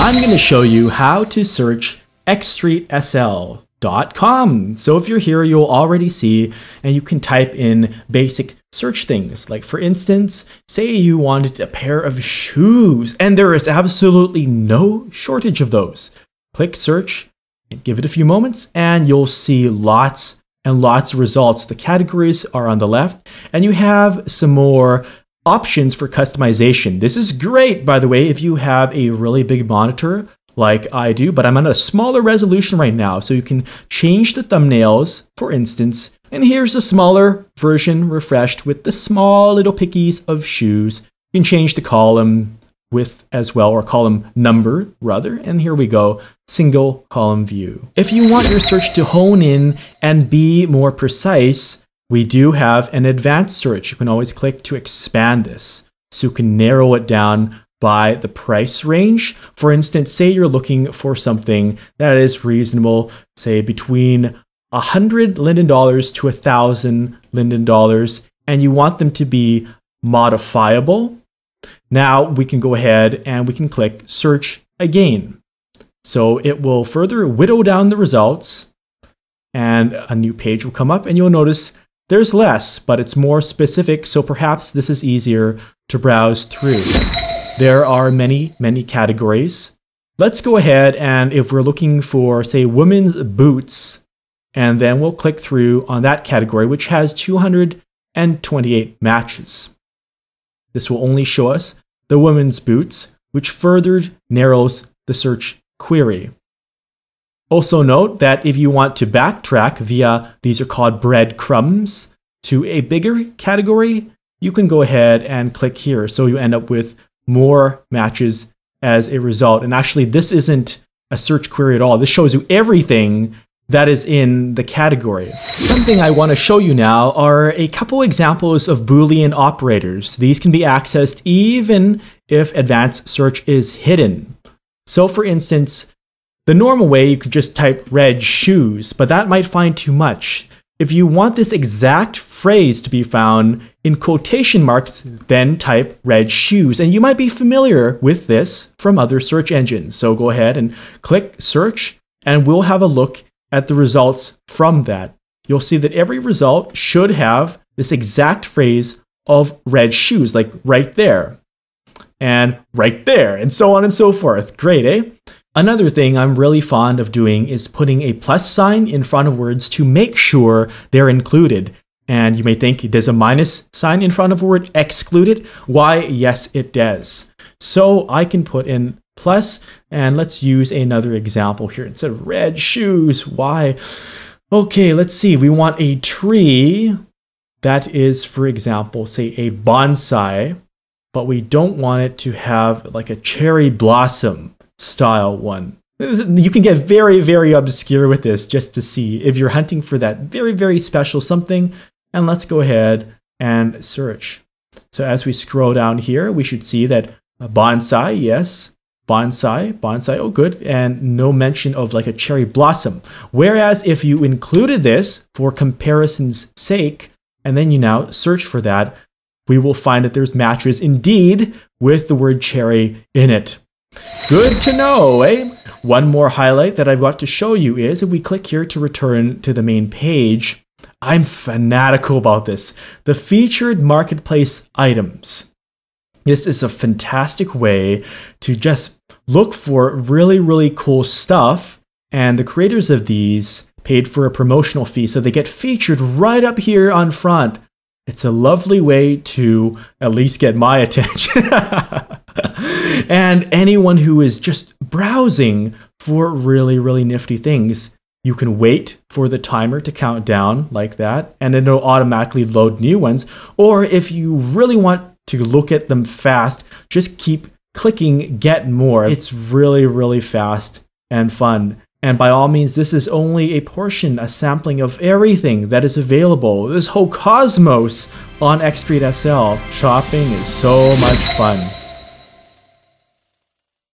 I'm going to show you how to search xstreetsl.com. So if you're here, you'll already see, and you can type in basic search things. Like for instance, say you wanted a pair of shoes, and there is absolutely no shortage of those. Click search and give it a few moments, and you'll see lots and lots of results. The categories are on the left, and you have some more options for customization. This is great, by the way, if you have a really big monitor like I do, but I'm on a smaller resolution right now, so you can change the thumbnails, for instance, and here's a smaller version refreshed with the small little pickies of shoes. You can change the column width as well, or column number rather, and here we go, single column view. If you want your search to hone in and be more precise, we do have an advanced search. You can always click to expand this, so you can narrow it down by the price range. For instance, say you're looking for something that is reasonable, say between $100 Linden to $1,000 Linden, and you want them to be modifiable. Now we can go ahead and we can click search again. So it will further whittle down the results, and a new page will come up, and you'll notice there's less, but it's more specific, so perhaps this is easier to browse through. There are many, many categories. Let's go ahead, and if we're looking for, say, women's boots, and then we'll click through on that category, which has 228 matches. This will only show us the women's boots, which further narrows the search query. Also note that if you want to backtrack via, these are called breadcrumbs, to a bigger category, you can go ahead and click here. So you end up with more matches as a result. And actually, this isn't a search query at all. This shows you everything that is in the category. Something I want to show you now are a couple examples of Boolean operators. These can be accessed even if advanced search is hidden. So for instance, the normal way you could just type red shoes, but that might find too much. If you want this exact phrase to be found in quotation marks, then type red shoes. And you might be familiar with this from other search engines. So go ahead and click search, and we'll have a look at the results from that. You'll see that every result should have this exact phrase of red shoes, like right there and right there, and so on and so forth. Great, eh? Another thing I'm really fond of doing is putting a plus sign in front of words to make sure they're included. And you may think, does a minus sign in front of a word exclude it? Why, yes, it does. So I can put in plus, and let's use another example here. Instead of red shoes, why? Okay, let's see. We want a tree that is, for example, say a bonsai, but we don't want it to have like a cherry blossom style one. You can get very, very obscure with this just to see if you're hunting for that very, very special something. And let's go ahead and search. So as we scroll down here, we should see that bonsai, yes, bonsai, oh good, and no mention of like a cherry blossom. Whereas if you included this for comparison's sake, and then you now search for that, we will find that there's matches indeed with the word cherry in it. Good to know, eh? One more highlight that I've got to show you is if we click here to return to the main page, I'm fanatical about this. The featured marketplace items. This is a fantastic way to just look for really, really cool stuff. And the creators of these paid for a promotional fee, so they get featured right up here on front. It's a lovely way to at least get my attention. And anyone who is just browsing for really, really nifty things, you can wait for the timer to count down like that, and then it'll automatically load new ones. Or if you really want to look at them fast, just keep clicking get more. It's really, really fast and fun. And by all means, this is only a portion, a sampling of everything that is available. This whole cosmos on Xstreet SL. Shopping is so much fun.